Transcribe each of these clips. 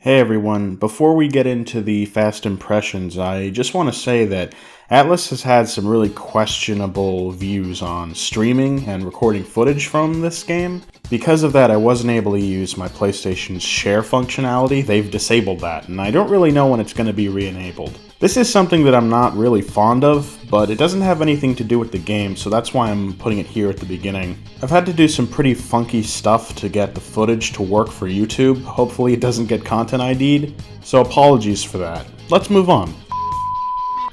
Hey everyone, before we get into the fast impressions, I just want to say that Atlus has had some really questionable views on streaming and recording footage from this game. Because of that, I wasn't able to use my PlayStation's share functionality. They've disabled that, and I don't really know when it's going to be re-enabled. This is something that I'm not really fond of, but it doesn't have anything to do with the game, so that's why I'm putting it here at the beginning. I've had to do some pretty funky stuff to get the footage to work for YouTube. Hopefully it doesn't get content ID'd, so apologies for that. Let's move on.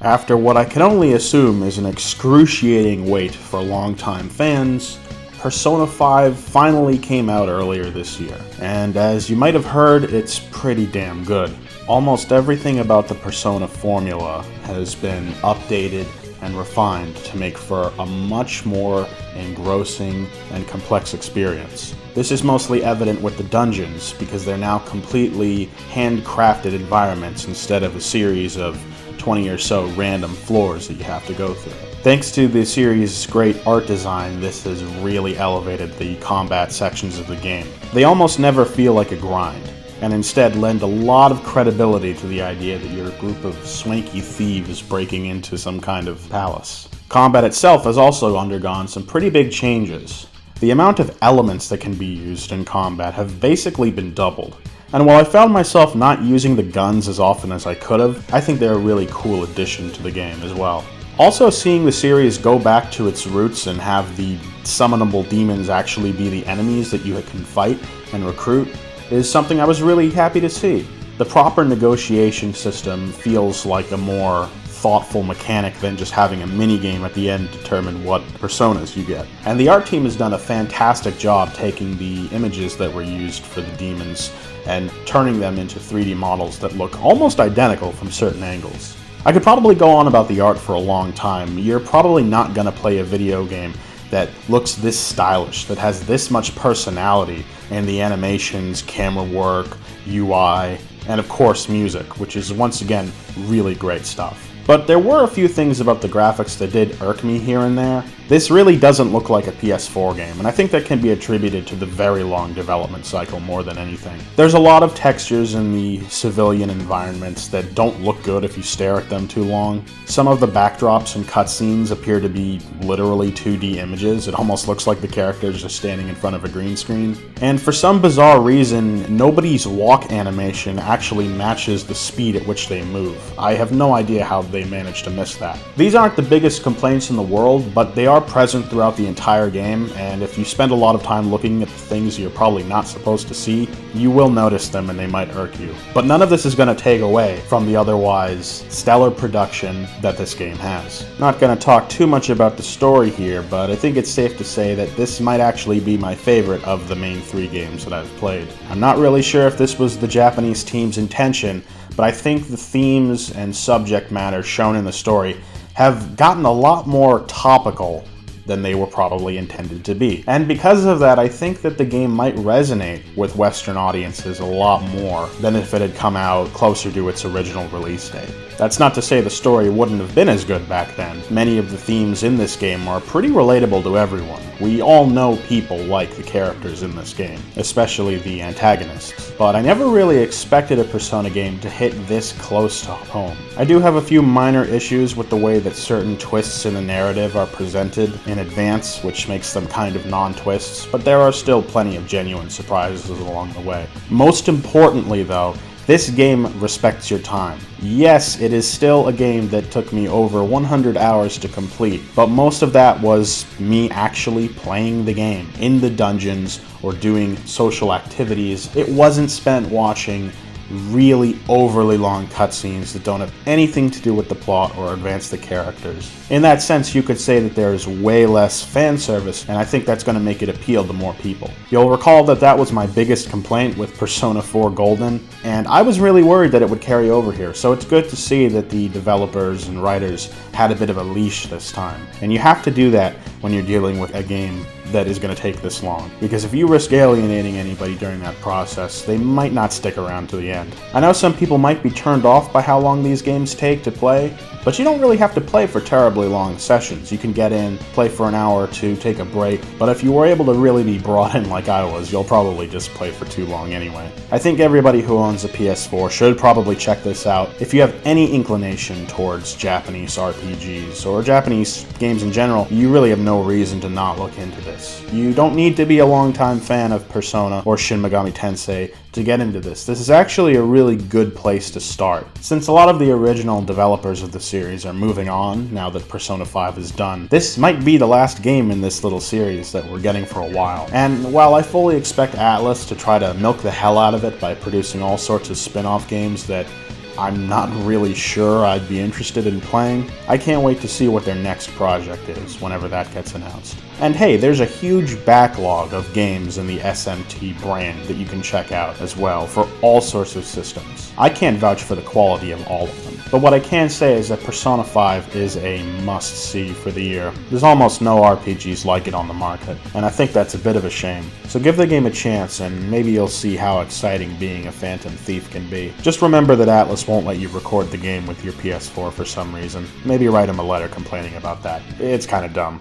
After what I can only assume is an excruciating wait for longtime fans, Persona 5 finally came out earlier this year, and as you might have heard, it's pretty damn good. Almost everything about the Persona formula has been updated and refined to make for a much more engrossing and complex experience. This is mostly evident with the dungeons, because they're now completely handcrafted environments instead of a series of 20 or so random floors that you have to go through. Thanks to the series' great art design, this has really elevated the combat sections of the game. They almost never feel like a grind, and instead lend a lot of credibility to the idea that you're a group of swanky thieves breaking into some kind of palace. Combat itself has also undergone some pretty big changes. The amount of elements that can be used in combat have basically been doubled. And while I found myself not using the guns as often as I could have, I think they're a really cool addition to the game as well. Also, seeing the series go back to its roots and have the summonable demons actually be the enemies that you can fight and recruit is something I was really happy to see. The proper negotiation system feels like a more thoughtful mechanic than just having a minigame at the end determine what personas you get. And the art team has done a fantastic job taking the images that were used for the demons and turning them into 3D models that look almost identical from certain angles. I could probably go on about the art for a long time. You're probably not going to play a video game that looks this stylish, that has this much personality in the animations, camera work, UI, and of course music, which is once again really great stuff. But there were a few things about the graphics that did irk me here and there. This really doesn't look like a PS4 game, and I think that can be attributed to the very long development cycle more than anything. There's a lot of textures in the civilian environments that don't look good if you stare at them too long. Some of the backdrops and cutscenes appear to be literally 2D images. It almost looks like the characters are standing in front of a green screen. And for some bizarre reason, nobody's walk animation actually matches the speed at which they move. I have no idea how they managed to miss that. These aren't the biggest complaints in the world, but they are present throughout the entire game, and if you spend a lot of time looking at the things you're probably not supposed to see, you will notice them and they might irk you. But none of this is going to take away from the otherwise stellar production that this game has. Not going to talk too much about the story here, but I think it's safe to say that this might actually be my favorite of the main 3 games that I've played. I'm not really sure if this was the Japanese team's intention, but I think the themes and subject matter shown in the story have gotten a lot more topical than they were probably intended to be. And because of that, I think that the game might resonate with Western audiences a lot more than if it had come out closer to its original release date. That's not to say the story wouldn't have been as good back then. Many of the themes in this game are pretty relatable to everyone. We all know people like the characters in this game, especially the antagonists. But I never really expected a Persona game to hit this close to home. I do have a few minor issues with the way that certain twists in the narrative are presented in advance, which makes them kind of non-twists, but there are still plenty of genuine surprises along the way. Most importantly though, this game respects your time. Yes, it is still a game that took me over 100 hours to complete, but most of that was me actually playing the game in the dungeons or doing social activities. It wasn't spent watching really overly long cutscenes that don't have anything to do with the plot or advance the characters. In that sense, you could say that there's way less fan service, and I think that's going to make it appeal to more people. You'll recall that that was my biggest complaint with Persona 4 Golden, and I was really worried that it would carry over here, so it's good to see that the developers and writers had a bit of a leash this time. And you have to do that when you're dealing with a game that is going to take this long, because if you risk alienating anybody during that process, they might not stick around to the end. understand. I know some people might be turned off by how long these games take to play, but you don't really have to play for terribly long sessions. You can get in, play for an hour or two, take a break, but if you were able to really be brought in like I was, you'll probably just play for too long anyway. I think everybody who owns a PS4 should probably check this out if you have any inclination towards Japanese RPGs or Japanese games in general. You really have no reason to not look into this. You don't need to be a longtime fan of Persona or Shin Megami Tensei to get into this. This is actually a really good place to start. Since a lot of the original developers of the series are moving on now that Persona 5 is done, this might be the last game in this little series that we're getting for a while. And while I fully expect Atlus to try to milk the hell out of it by producing all sorts of spin-off games that I'm not really sure I'd be interested in playing, I can't wait to see what their next project is whenever that gets announced. And hey, there's a huge backlog of games in the SMT brand that you can check out as well for all sorts of systems. I can't vouch for the quality of all of them, but what I can say is that Persona 5 is a must-see for the year. There's almost no RPGs like it on the market, and I think that's a bit of a shame. So give the game a chance, and maybe you'll see how exciting being a Phantom Thief can be. Just remember that Atlus won't let you record the game with your PS4 for some reason. Maybe write him a letter complaining about that. It's kinda dumb.